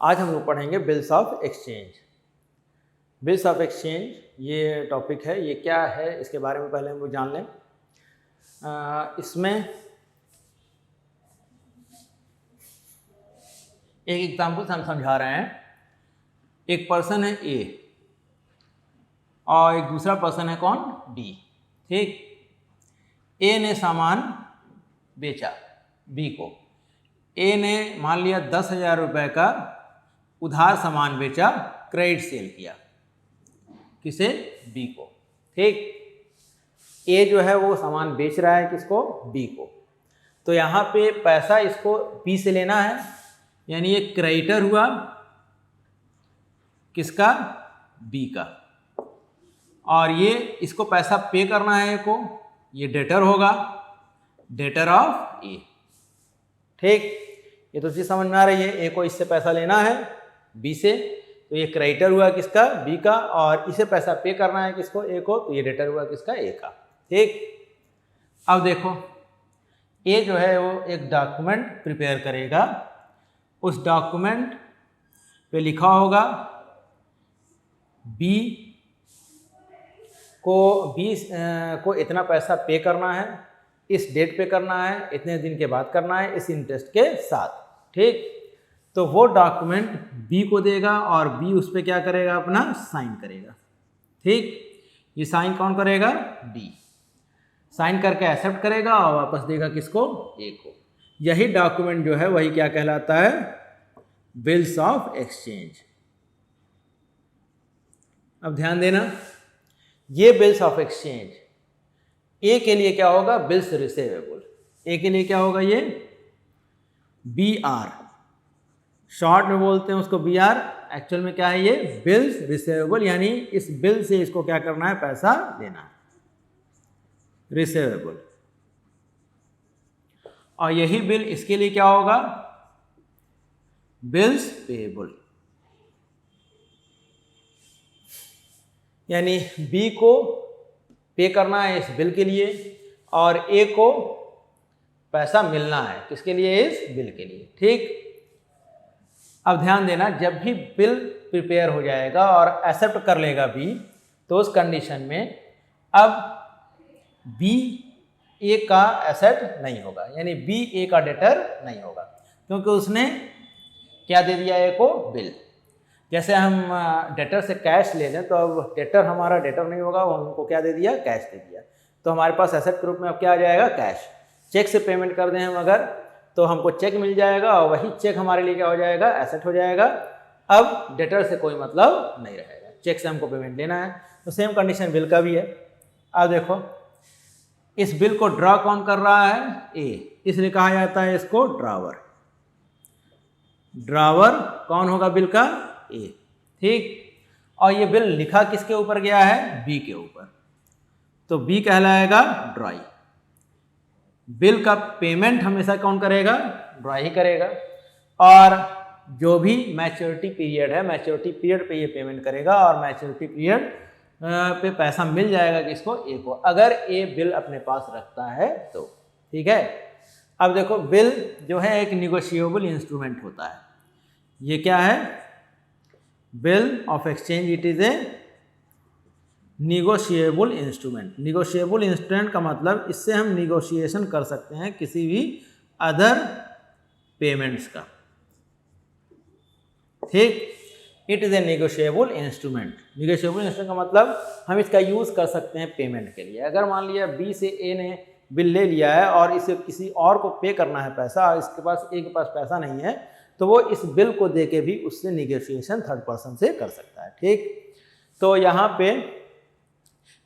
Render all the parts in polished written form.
आज हम लोग पढ़ेंगे bills of exchange. Bills of exchange ये टॉपिक है, ये क्या है इसके बारे में पहले हम लोग जान लें। इसमें एक एग्जाम्पल से हम समझा रहे हैं। एक पर्सन है ए और एक दूसरा पर्सन है कौन, बी। ठीक, ए ने सामान बेचा बी को। ए ने मान लिया 10,000 रुपये का उधार सामान बेचा, क्रेडिट सेल किया किसे, बी को। ठीक, ए जो है वो सामान बेच रहा है किसको, बी को। तो यहाँ पे पैसा इसको बी से लेना है, यानी ये क्रेडिटर हुआ किसका, बी का, और ये इसको पैसा पे करना है ए को, ये डेटर होगा, डेटर ऑफ ए। ठीक, ये तो चीज समझ में आ रही है। ए को इससे पैसा लेना है बी से, तो ये क्रेडिटर हुआ किसका, बी का, और इसे पैसा पे करना है किसको, ए को, तो ये डेटर हुआ किसका, ए का। ठीक, अब देखो ए जो है वो एक डॉक्यूमेंट प्रिपेयर करेगा, उस डॉक्यूमेंट पे लिखा होगा बी को इतना पैसा पे करना है, इस डेट पे करना है, इतने दिन के बाद करना है, इस इंटरेस्ट के साथ। ठीक, तो वो डॉक्यूमेंट बी को देगा और बी उस पर क्या करेगा, अपना साइन करेगा। ठीक, ये साइन कौन करेगा, बी। साइन करके एक्सेप्ट करेगा और वापस देगा किसको, ए को। यही डॉक्यूमेंट जो है वही क्या कहलाता है, बिल्स ऑफ एक्सचेंज। अब ध्यान देना, ये बिल्स ऑफ एक्सचेंज ए के लिए क्या होगा, बिल्स रिसीवेबल। ए के लिए क्या होगा, ये बी आर, शॉर्ट में बोलते हैं उसको बी आर, एक्चुअल में क्या है ये, बिल्स रिसीवेबल, यानी इस बिल से इसको क्या करना है, पैसा देना है, रिसीवेबल। और यही बिल इसके लिए क्या होगा, बिल्स पेएबल, यानी बी को पे करना है इस बिल के लिए और ए को पैसा मिलना है किसके लिए, इस बिल के लिए। ठीक, अब ध्यान देना, जब भी बिल प्रिपेयर हो जाएगा और एक्सेप्ट कर लेगा बी, तो उस कंडीशन में अब बी ए का एसेट नहीं होगा, यानी बी ए का डेटर नहीं होगा, क्योंकि उसने क्या दे दिया, ए को बिल। जैसे हम डेटर से कैश ले लें, तो अब डेटर हमारा डेटर नहीं होगा, वो हमको क्या दे दिया, कैश दे दिया। तो हमारे पास एसेट के रूप में अब क्या आ जाएगा, कैश। चेक से पेमेंट कर दें हम अगर, तो हमको चेक मिल जाएगा और वही चेक हमारे लिए क्या हो जाएगा, एसेट हो जाएगा। अब डेटर से कोई मतलब नहीं रहेगा, चेक से हमको पेमेंट लेना है। तो सेम कंडीशन बिल का भी है। अब देखो, इस बिल को ड्रा कौन कर रहा है, ए, इसलिए कहा जाता है इसको ड्रावर। ड्रावर कौन होगा बिल का, ए। ठीक, और ये बिल लिखा किसके ऊपर गया है, बी के ऊपर, तो बी कहलाएगा ड्राई। बिल का पेमेंट हमेशा कौन करेगा, ड्राई ही करेगा, और जो भी मैच्योरिटी पीरियड है, मैच्योरिटी पीरियड पे ये पेमेंट करेगा, और मैच्योरिटी पीरियड पे पैसा मिल जाएगा किसको, ए को, अगर ए बिल अपने पास रखता है तो। ठीक है, अब देखो, बिल जो है एक निगोशिएबल इंस्ट्रूमेंट होता है। ये क्या है, bill of exchange, it is a negotiable instrument. Negotiable instrument का मतलब इससे हम निगोशिएशन कर सकते हैं किसी भी अदर पेमेंट्स का। ठीक, it is a negotiable instrument. Negotiable instrument का मतलब हम इसका यूज कर सकते हैं पेमेंट के लिए। अगर मान लिया बी से ए ने बिल ले लिया है और इसे किसी और को पे करना है पैसा, और इसके पास ए के पास पैसा नहीं है, तो वो इस बिल को दे के भी उससे निगोशिएशन थर्ड पर्सन से कर सकता है। ठीक, तो यहाँ पे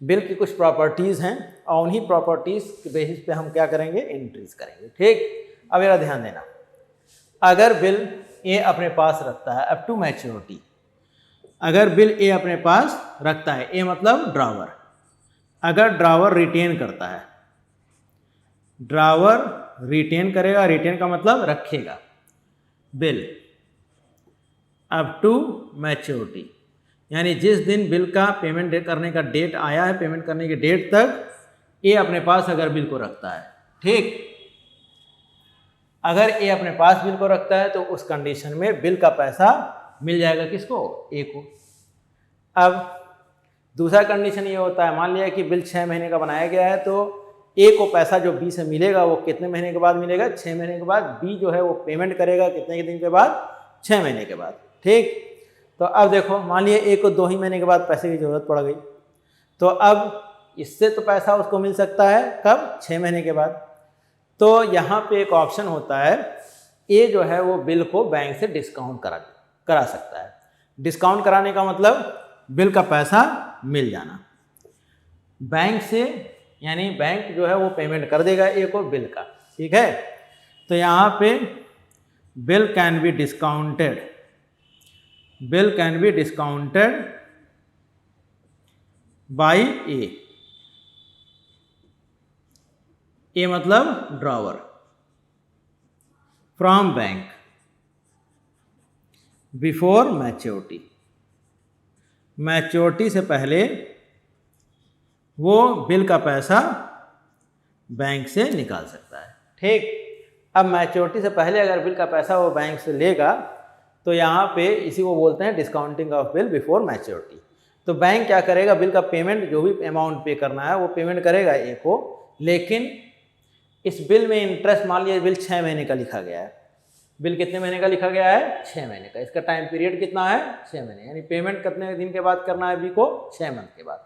बिल की कुछ प्रॉपर्टीज़ हैं और उन्हीं प्रॉपर्टीज़ के बेसिस पे हम क्या करेंगे, एंट्रीज करेंगे। ठीक, अब मेरा ध्यान देना, अगर बिल ए अपने पास रखता है अप टू मैच्योरिटी, अगर बिल ए अपने पास रखता है, ए मतलब ड्रावर, अगर ड्रावर रिटेन करता है, ड्रावर रिटेन करेगा, रिटेन का मतलब रखेगा, बिल अप टू मैच्योरिटी, यानी जिस दिन बिल का पेमेंट करने का डेट आया है, पेमेंट करने के डेट तक ए अपने पास अगर बिल को रखता है। ठीक, अगर ए अपने पास बिल को रखता है तो उस कंडीशन में बिल का पैसा मिल जाएगा किसको, ए को। अब दूसरा कंडीशन ये होता है, मान लिया कि बिल 6 महीने का बनाया गया है तो ए को पैसा जो बी से मिलेगा वो कितने महीने के बाद मिलेगा, 6 महीने के बाद। बी जो है वो पेमेंट करेगा कितने दिन के बाद, 6 महीने के बाद। ठीक, तो अब देखो मान लिया ए को 2 ही महीने के बाद पैसे की ज़रूरत पड़ गई, तो अब इससे तो पैसा उसको मिल सकता है कब, 6 महीने के बाद। तो यहाँ पे एक ऑप्शन होता है, ए जो है वो बिल को बैंक से डिस्काउंट करा सकता है। डिस्काउंट कराने का मतलब बिल का पैसा मिल जाना बैंक से, यानी बैंक जो है वो पेमेंट कर देगा ए को बिल का। ठीक है, तो यहाँ पे bill can be discounted, bill can be discounted by a मतलब drawer, from bank before maturity, maturity से पहले वो बिल का पैसा बैंक से निकाल सकता है। ठीक, अब मैच्योरिटी से पहले अगर बिल का पैसा वो बैंक से लेगा तो यहाँ पे इसी को बोलते हैं discounting of bill before maturity. तो बैंक क्या करेगा, बिल का पेमेंट जो भी अमाउंट पे करना है वो पेमेंट करेगा ए को, लेकिन इस बिल में इंटरेस्ट, मान लिया बिल 6 महीने का लिखा गया है, बिल कितने महीने का लिखा गया है, 6 महीने का। इसका टाइम पीरियड कितना है, 6 महीने, यानी पेमेंट कितने दिन के बाद करना है बी को, 6 मंथ के बाद।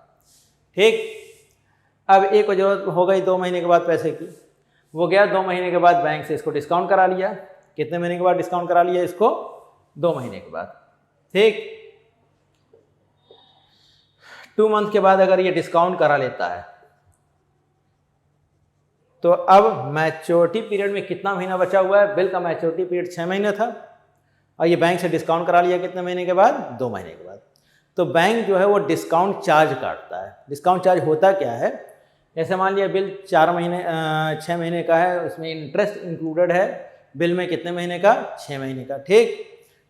ठीक, अब ए को जरूरत हो गई 2 महीने के बाद पैसे की, वो गया 2 महीने के बाद बैंक से इसको डिस्काउंट करा लिया। कितने महीने के बाद डिस्काउंट करा लिया इसको, 2 महीने के बाद। ठीक, 2 मंथ के बाद अगर ये डिस्काउंट करा लेता है तो अब मैच्योरिटी पीरियड में कितना महीना बचा हुआ है, बिल का मैच्योरिटी पीरियड 6 महीने था और ये बैंक से डिस्काउंट करा लिया कितने महीने के बाद, 2 महीने के बाद। तो बैंक जो है वो डिस्काउंट चार्ज काटता है। डिस्काउंट चार्ज होता क्या है, जैसे मान लिया बिल 6 महीने का है, उसमें इंटरेस्ट इंक्लूडेड है, बिल में कितने महीने का, 6 महीने का। ठीक,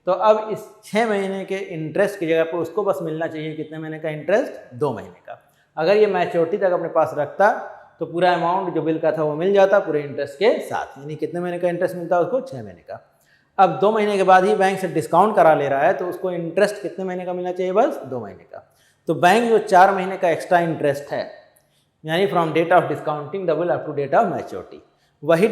तो अब इस 6 महीने के इंटरेस्ट की जगह पर उसको बस मिलना चाहिए कितने महीने का इंटरेस्ट, 2 महीने का। अगर ये मैच्योरिटी तक अपने पास रखता तो पूरा अमाउंट जो बिल का था वो मिल जाता पूरे इंटरेस्ट के साथ, यानी कितने महीने का इंटरेस्ट मिलता है उसको, 6 महीने का। अब 2 महीने के बाद ही बैंक से डिस्काउंट करा ले रहा है तो उसको इंटरेस्ट कितने महीने का मिलना चाहिए, बस 2 महीने का। तो बैंक जो 4 महीने का एक्स्ट्रा इंटरेस्ट है, यानी from date of discounting double up to date of maturity, वही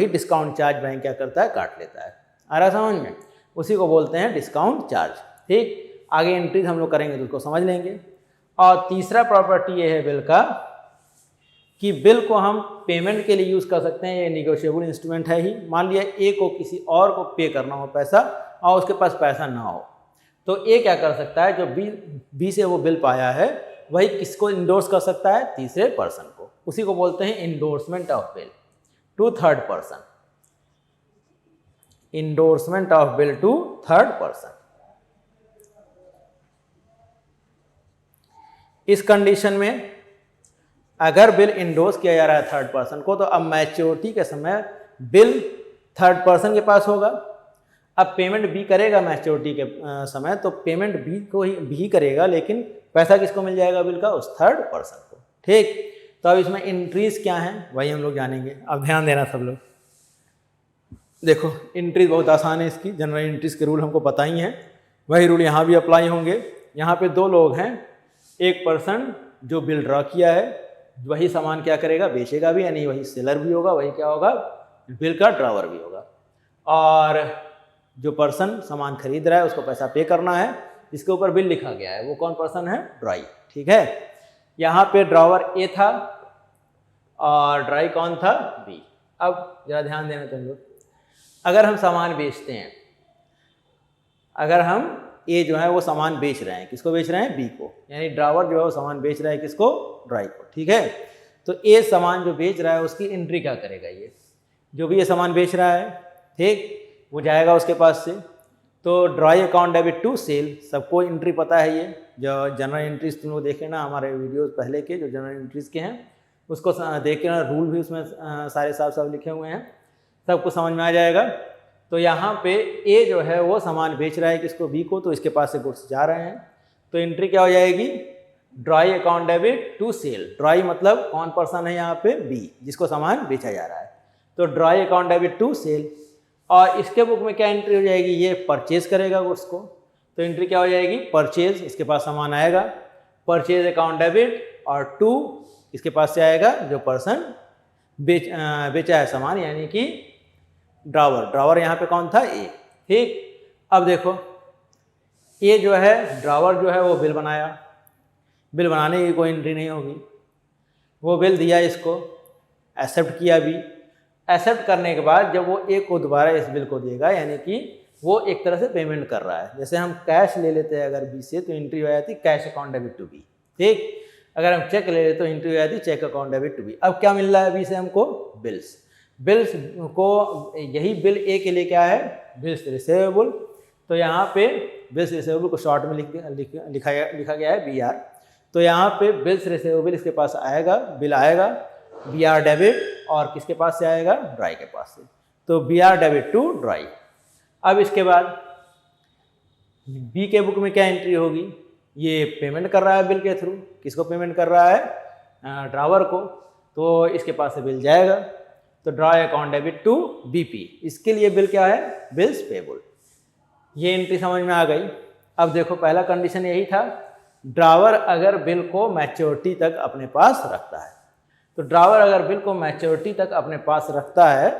डिस्काउंट चार्ज बैंक क्या करता है, काट लेता है। आ रहा समझ में, उसी को बोलते हैं डिस्काउंट चार्ज। ठीक, आगे एंट्रीज हम लोग करेंगे तो उसको समझ लेंगे। और तीसरा प्रॉपर्टी ये है बिल का कि बिल को हम पेमेंट के लिए यूज़ कर सकते हैं, ये निगोशिएबल इंस्ट्रूमेंट है ही। मान लिया ए को किसी और को पे करना हो पैसा और उसके पास पैसा ना हो, तो ए क्या कर सकता है, जो बी से वो बिल पाया है वही किसको इंडोर्स कर सकता है, तीसरे पर्सन को। उसी को बोलते हैं endorsement of bill to third person, endorsement of bill to third person. इस कंडीशन में अगर बिल इंडोर्स किया जा रहा है थर्ड पर्सन को, तो अब मैच्योरिटी के समय बिल थर्ड पर्सन के पास होगा। अब पेमेंट बी करेगा मैच्योरिटी के समय, तो पेमेंट बी को ही करेगा, लेकिन पैसा किसको मिल जाएगा बिल का, उस थर्ड पर्सन को। ठीक, तो अब इसमें एंट्रीज क्या हैं वही हम लोग जानेंगे। अब ध्यान देना सब लोग, देखो एंट्रीज बहुत आसान है इसकी, जनरल एंट्रीज के रूल हमको पता ही हैं, वही रूल यहाँ भी अप्लाई होंगे। यहाँ पे 2 लोग हैं, एक पर्सन जो बिल ड्रॉ किया है वही सामान क्या करेगा, बेचेगा भी, यानी वही सेलर भी होगा, वही क्या होगा, बिल का ड्रॉवर भी होगा। और जो पर्सन सामान खरीद रहा है उसको पैसा पे करना है, जिसके ऊपर बिल लिखा गया है वो कौन पर्सन है, ड्राई। ठीक है, यहाँ पे ड्रॉवर ए था और ड्राई कौन था, बी। अब जरा ध्यान देना तुम लोग, अगर हम सामान बेचते हैं, अगर हम ए जो है वो सामान बेच रहे हैं, किसको बेच रहे हैं, बी को, यानी ड्रावर जो है वो सामान बेच रहा है किसको, ड्राई को। ठीक है, तो ए सामान जो बेच रहा है उसकी एंट्री क्या करेगा, ये जो भी ये सामान बेच रहा है, ठीक, वो जाएगा उसके पास से। तो drawee account debit to sale, सबको एंट्री पता है, ये जो जनरल एंट्रीज तुम लोग देखे ना हमारे वीडियोस पहले के जो जनरल एंट्रीज के हैं, उसको देख के ना, रूल भी उसमें सारे साफ लिखे हुए हैं, सबको समझ में आ जाएगा। तो यहाँ पे ए जो है वो सामान बेच रहा है किसको, बी को, तो इसके पास से गुड्स जा रहे हैं, तो एंट्री क्या हो जाएगी, drawee account debit to sale. Drawee मतलब कौन पर्सन है यहाँ पे, बी, जिसको सामान बेचा जा रहा है। तो drawee account debit to sale, और इसके बुक में क्या एंट्री हो जाएगी, ये परचेज करेगा गुड्स को, तो एंट्री क्या हो जाएगी, परचेज, इसके पास सामान आएगा, परचेज अकाउंट डेबिट, और टू इसके पास से आएगा जो पर्सन बेचा है सामान, यानी कि ड्रावर, ड्रावर यहाँ पे कौन था, ए। ठीक, अब देखो ये जो है ड्रावर जो है वो बिल बनाया, बिल बनाने की कोई एंट्री नहीं होगी, वो बिल दिया, इसको एक्सेप्ट किया भी, एक्सेप्ट करने के बाद जब वो ए को दोबारा इस बिल को देगा, यानी कि वो एक तरह से पेमेंट कर रहा है। जैसे हम कैश ले लेते हैं अगर बी से, तो एंट्री हो जाती cash account debit to B. ठीक, अगर हम चेक ले लेते तो एंट्री हो जाती cheque account debit to B. अब क्या मिल रहा है बी से हमको, बिल्स, बिल्स को, यही बिल ए के लिए क्या है, बिल्स रिसीवेबल, तो यहाँ पे बिल्स रिसीवेबल को शॉर्ट में लिखा गया है बी आर, तो यहाँ पे बिल्स रिसीवेबल इसके पास आएगा, बिल आएगा बी आर डेबिट, और किसके पास से आएगा, ड्राई के पास से, तो B R debit to drawee. अब इसके बाद बी के बुक में क्या एंट्री होगी, ये पेमेंट कर रहा है बिल के थ्रू, किसको पेमेंट कर रहा है, ड्रावर को, तो इसके पास से बिल जाएगा, तो drawee account debit to BP, इसके लिए बिल क्या है, बिल्स पेबल। ये एंट्री समझ में आ गई। अब देखो पहला कंडीशन यही था, ड्रावर अगर बिल को मैच्योरिटी तक अपने पास रखता है, तो ड्रावर अगर बिल को मैच्योरिटी तक अपने पास रखता है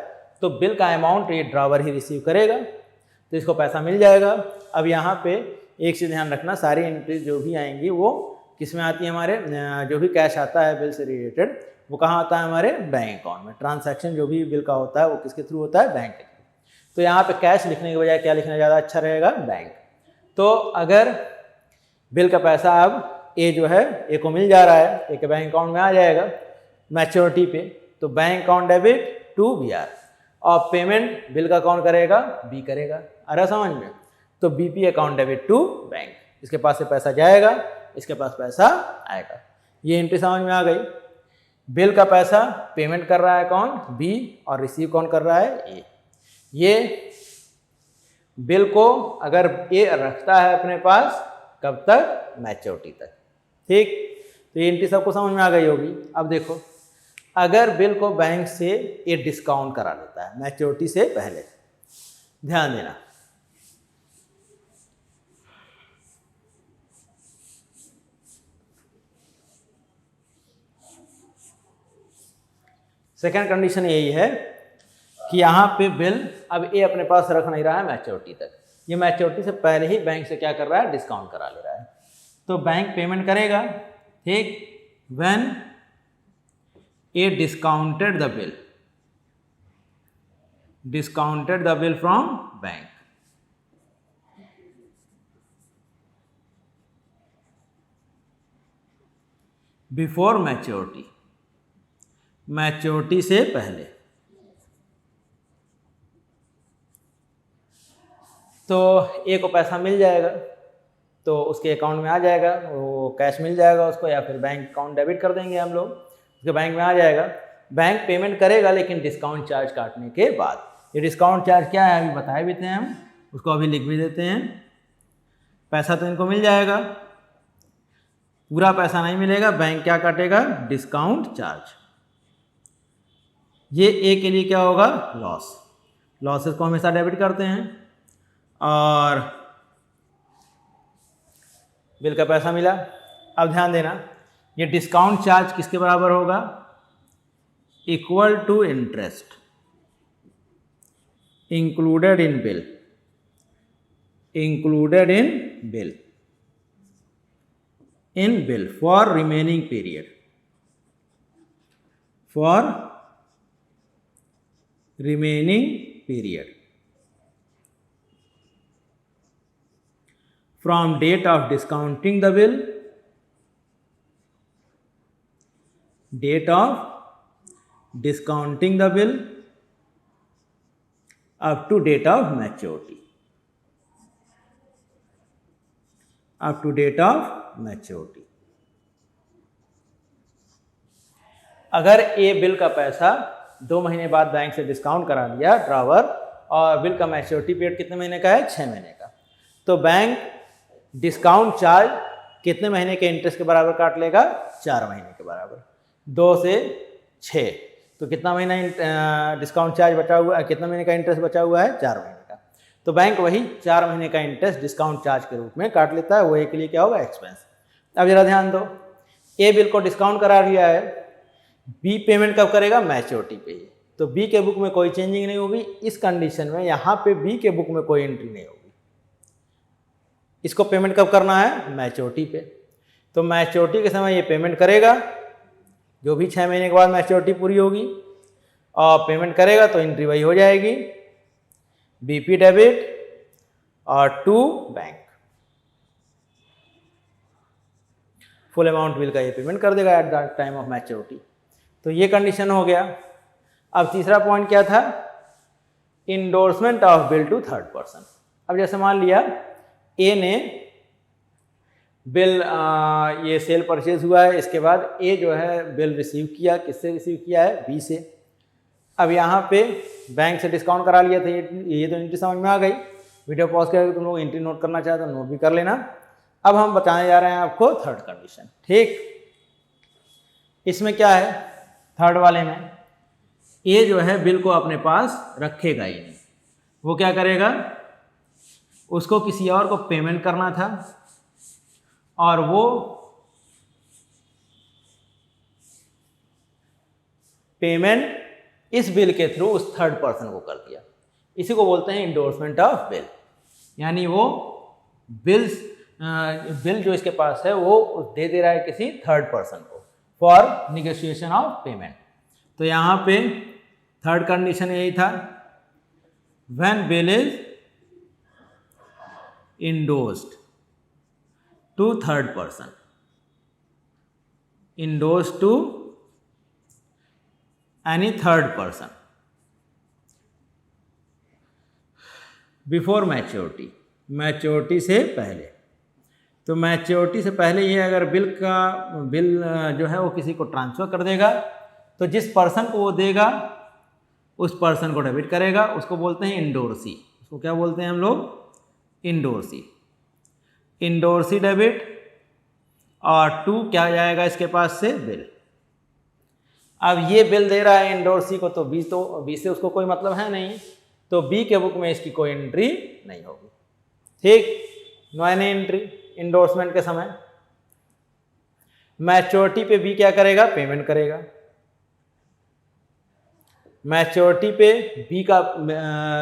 तो बिल का अमाउंट ये ड्रावर ही रिसीव करेगा, तो इसको पैसा मिल जाएगा। अब यहाँ पे एक चीज़ ध्यान रखना, सारी एंट्री जो भी आएंगी वो किस में आती है, हमारे जो भी कैश आता है बिल से रिलेटेड वो कहाँ आता है, हमारे बैंक अकाउंट में। ट्रांसैक्शन जो भी बिल का होता है वो किसके थ्रू होता है, बैंक के थ्रू। तो यहाँ पे कैश लिखने के बजाय क्या लिखना ज़्यादा अच्छा रहेगा, बैंक। तो अगर बिल का पैसा अब ए जो है, ए को मिल जा रहा है, ए के बैंक अकाउंट में आ जाएगा मैच्योरिटी पे, तो bank account debit to B R, और पेमेंट बिल का कौन करेगा, बी करेगा। आ रहा समझ में, तो BP account debit to bank, इसके पास से पैसा जाएगा, इसके पास पैसा आएगा। ये एंट्री समझ में आ गई। बिल का पैसा पेमेंट कर रहा है कौन, बी, और रिसीव कौन कर रहा है, ए। ये बिल को अगर ए रखता है अपने पास, कब तक, मैच्योरिटी तक। ठीक, तो ये एंट्री सबको समझ में आ गई होगी। अब देखो अगर बिल को बैंक से ये डिस्काउंट करा देता है मैच्योरिटी से पहले, ध्यान देना, सेकेंड कंडीशन यही है कि यहाँ पे बिल अब ए अपने पास रख नहीं रहा है मैच्योरिटी तक, ये मैच्योरिटी से पहले ही बैंक से क्या कर रहा है, डिस्काउंट करा ले रहा है, तो बैंक पेमेंट करेगा। ठीक, when A discounted the bill from bank, before maturity, maturity से पहले, तो ए को पैसा मिल जाएगा, तो उसके अकाउंट में आ जाएगा, वो कैश मिल जाएगा उसको, या फिर बैंक अकाउंट डेबिट कर देंगे हम लोग, उसके बैंक में आ जाएगा। बैंक पेमेंट करेगा लेकिन डिस्काउंट चार्ज काटने के बाद। ये डिस्काउंट चार्ज क्या है अभी बताए भी थे हम, उसको अभी लिख भी देते हैं। पैसा तो इनको मिल जाएगा, पूरा पैसा नहीं मिलेगा, बैंक क्या काटेगा, डिस्काउंट चार्ज। ये ए के लिए क्या होगा, लॉस, लॉसेस को हमेशा डेबिट करते हैं। और बिल का पैसा मिला। अब ध्यान देना, ये डिस्काउंट चार्ज किसके बराबर होगा, equal to interest included in bill, included in bill for remaining period, for remaining period from date of discounting the bill, date of discounting the bill up to date of maturity, up to date of maturity। अगर ए bill का पैसा 2 महीने बाद bank से discount करा लिया drawer, और bill का मैच्योरिटी पीरियड कितने महीने का है, 6 महीने का, तो बैंक डिस्काउंट चार्ज कितने महीने के इंटरेस्ट के बराबर काट लेगा, 4 महीने के बराबर, 2 से 6, तो कितना महीना डिस्काउंट चार्ज बचा हुआ है, कितना महीने का इंटरेस्ट बचा हुआ है, 4 महीने का। तो बैंक वही 4 महीने का इंटरेस्ट डिस्काउंट चार्ज के रूप में काट लेता है, वो ए के लिए क्या होगा, एक्सपेंस। अब जरा ध्यान दो, ए बिल को डिस्काउंट करा दिया है, बी पेमेंट कब करेगा, मैच्योरिटी पे ही। तो बी के बुक में कोई चेंजिंग नहीं होगी। इस कंडीशन में यहाँ पे बी के बुक में कोई एंट्री नहीं होगी। इसको पेमेंट कब करना है, मैच्योरिटी पे। तो मैच्योरिटी के समय ये पेमेंट करेगा, जो भी 6 महीने के बाद मैच्योरिटी पूरी होगी, और पेमेंट करेगा तो एंट्री वही हो जाएगी, बीपी डेबिट और to bank. Full amount bill का ये पेमेंट कर देगा at the time of maturity. तो ये कंडीशन हो गया। अब तीसरा पॉइंट क्या था, endorsement of bill to third person. अब जैसे मान लिया ए ने बिल, ये सेल परचेज हुआ है, इसके बाद ए जो है बिल रिसीव किया, किससे रिसीव किया है, बी से। अब यहाँ पे बैंक से डिस्काउंट करा लिया था, ये तो एंट्री समझ में आ गई। वीडियो पॉज करके तुम लोग एंट्री नोट करना चाहे तो नोट भी कर लेना। अब हम बताने जा रहे हैं आपको थर्ड कंडीशन। ठीक, इसमें क्या है, थर्ड वाले में ए जो है बिल को अपने पास रखेगा ही नहीं, वो क्या करेगा, उसको किसी और को पेमेंट करना था, और वो पेमेंट इस बिल के थ्रू उस थर्ड पर्सन को कर दिया। इसी को बोलते हैं इंडोर्समेंट ऑफ बिल। यानी वो बिल जो इसके पास है वो दे दे रहा है किसी थर्ड पर्सन को फॉर निगोशिएशन ऑफ पेमेंट। तो यहाँ पे थर्ड कंडीशन यही था, when bill is endorsed to third person, endorsed to any third person before maturity, maturity से पहले। तो मैच्योरिटी से पहले ये अगर बिल जो है वो किसी को ट्रांसफ़र कर देगा, तो जिस पर्सन को वो देगा उस पर्सन को डेबिट करेगा, उसको बोलते हैं इंडोर्सी। उसको क्या बोलते हैं हम लोग, इंडोर्सी। इंडोर्सी डेबिट, और टू क्या जाएगा इसके पास से, बिल। अब ये बिल दे रहा है इंडोर्सी को, तो बी से उसको कोई मतलब है नहीं, तो बी के बुक में इसकी कोई एंट्री नहीं होगी। ठीक, नो एनी एंट्री इंडोर्समेंट के समय। मैच्योरिटी पे बी क्या करेगा, पेमेंट करेगा। मैच्योरिटी पे बी का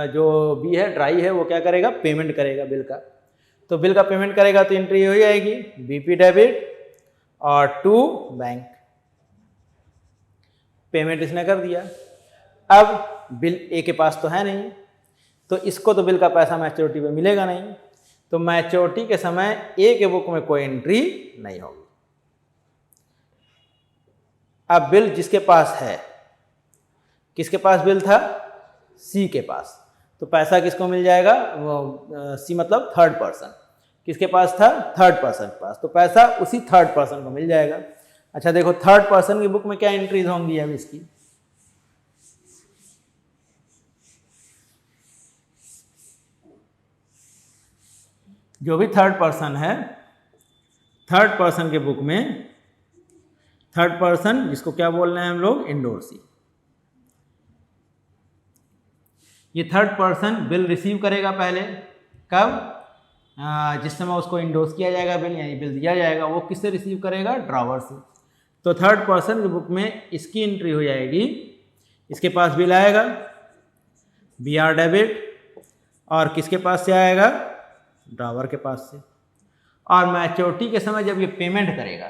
जो बी है ड्राई है, वो क्या करेगा, पेमेंट करेगा बिल का। तो बिल का पेमेंट करेगा तो एंट्री हो जाएगी बीपी डेबिट और टू बैंक। पेमेंट इसने कर दिया। अब बिल ए के पास तो है नहीं, तो इसको तो बिल का पैसा मैच्योरिटी पे मिलेगा नहीं, तो मैच्योरिटी के समय ए के बुक में कोई एंट्री नहीं होगी। अब बिल जिसके पास है, किसके पास बिल था, सी के पास, तो पैसा किसको मिल जाएगा, वो सी मतलब थर्ड पर्सन, किसके पास था, थर्ड पर्सन के पास, तो पैसा उसी थर्ड पर्सन को मिल जाएगा। अच्छा देखो, थर्ड पर्सन की बुक में क्या एंट्रीज होंगी अब इसकी, जो भी थर्ड पर्सन है, थर्ड पर्सन के बुक में, थर्ड पर्सन जिसको क्या बोल रहे हैं हम लोग, इंडोर्सी। ये थर्ड पर्सन बिल रिसीव करेगा पहले, कब, जिस समय उसको इंडोर्स किया जाएगा बिल, यानी बिल दिया जाएगा, वो किससे रिसीव करेगा, ड्रावर से। तो थर्ड पर्सन की बुक में इसकी एंट्री हो जाएगी, इसके पास बिल आएगा, बी आर डेबिट, और किसके पास से आएगा, ड्रावर के पास से। और मैच्योरिटी के समय जब ये पेमेंट करेगा,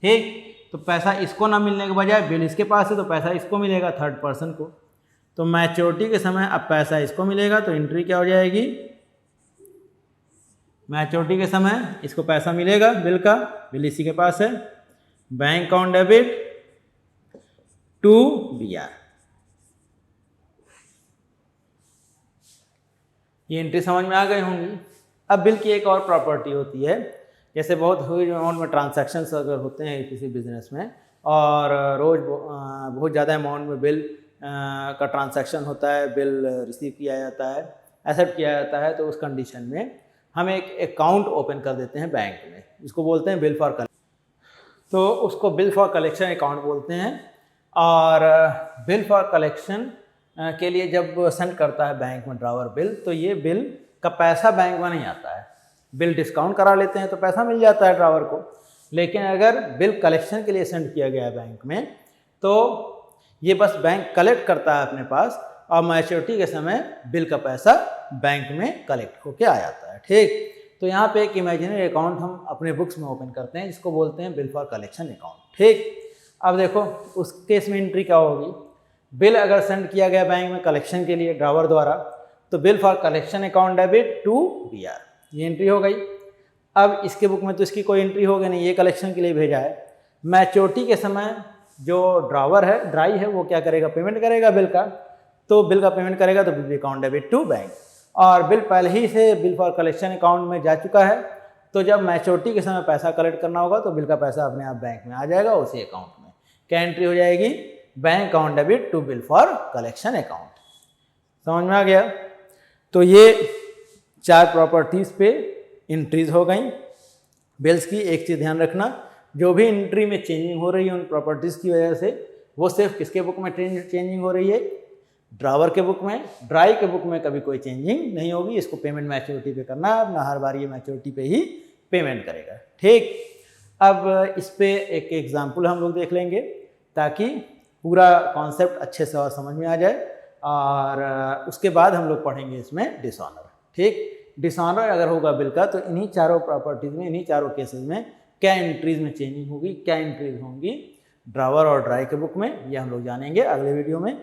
ठीक, तो पैसा इसको ना मिलने के बजाय बिल इसके पास है, तो पैसा इसको मिलेगा, थर्ड पर्सन को। तो मैच्योरिटी के समय अब पैसा इसको मिलेगा, तो एंट्री क्या हो जाएगी, मैच्योरिटी के समय इसको पैसा मिलेगा बिल का, बिल इसी के पास है, bank account debit to B R. ये एंट्री समझ में आ गई होंगी। अब बिल की एक और प्रॉपर्टी होती है, जैसे बहुत ह्यूज अमाउंट में ट्रांजैक्शंस अगर होते हैं किसी बिजनेस में, और रोज़ बहुत ज़्यादा अमाउंट में बिल का ट्रांजैक्शन होता है, बिल रिसीव किया जाता है, एक्सेप्ट किया जाता है, तो उस कंडीशन में हम एक अकाउंट ओपन कर देते हैं बैंक में, जिसको बोलते हैं बिल फॉर कलेक्शन। तो उसको बिल फॉर कलेक्शन अकाउंट बोलते हैं। और बिल फॉर कलेक्शन के लिए जब सेंड करता है बैंक में ड्रावर बिल, तो ये बिल का पैसा बैंक में नहीं आता है। बिल डिस्काउंट करा लेते हैं तो पैसा मिल जाता है ड्रावर को, लेकिन अगर बिल कलेक्शन के लिए सेंड किया गया है बैंक में तो ये बस बैंक कलेक्ट करता है अपने पास, और मैच्योरिटी के समय बिल का पैसा बैंक में कलेक्ट होके आ जाता है। ठीक, तो यहाँ पे एक इमेजिनरी अकाउंट हम अपने बुक्स में ओपन करते हैं, जिसको बोलते हैं बिल फॉर कलेक्शन अकाउंट। ठीक, अब देखो उस केस में एंट्री क्या होगी। बिल अगर सेंड किया गया बैंक में कलेक्शन के लिए ड्रावर द्वारा, तो bill for collection account debit to BR, ये एंट्री हो गई। अब इसके बुक में तो इसकी कोई एंट्री होगी नहीं, ये कलेक्शन के लिए भेजा है। मैच्योरिटी के समय जो ड्रावर है, ड्राई है, वो क्या करेगा, पेमेंट करेगा बिल का। तो बिल का पेमेंट करेगा तो bill account debit to bank, और बिल पहले ही से बिल फॉर कलेक्शन अकाउंट में जा चुका है, तो जब मैच्योरिटी के समय पैसा कलेक्ट करना होगा तो बिल का पैसा अपने आप बैंक में आ जाएगा उसी अकाउंट में। क्या एंट्री हो जाएगी, bank account debit to bill for collection account. समझ में आ गया। तो ये 4 प्रॉपर्टीज़ पे एंट्रीज हो गई बिल्स की। एक चीज़ ध्यान रखना, जो भी एंट्री में चेंजिंग हो रही है उन प्रॉपर्टीज़ की वजह से, वो सिर्फ किसके बुक में चेंजिंग हो रही है, ड्रावर के बुक में। ड्राई के बुक में कभी कोई चेंजिंग नहीं होगी, इसको पेमेंट मैच्योरिटी पे करना है, अपना हर बार ये मैच्योरिटी पे ही पेमेंट करेगा। ठीक, अब इस पे एक एग्जाम्पल हम लोग देख लेंगे ताकि पूरा कॉन्सेप्ट अच्छे से और समझ में आ जाए, और उसके बाद हम लोग पढ़ेंगे इसमें डिसऑनर। ठीक, डिसऑनर अगर होगा बिल का तो इन्हीं चारों प्रॉपर्टीज़ में, इन्हीं चारों केसेस में क्या एंट्रीज में चेंजिंग होगी, क्या एंट्रीज होंगी ड्रावर और ड्राई के बुक में, ये हम लोग जानेंगे अगले वीडियो में।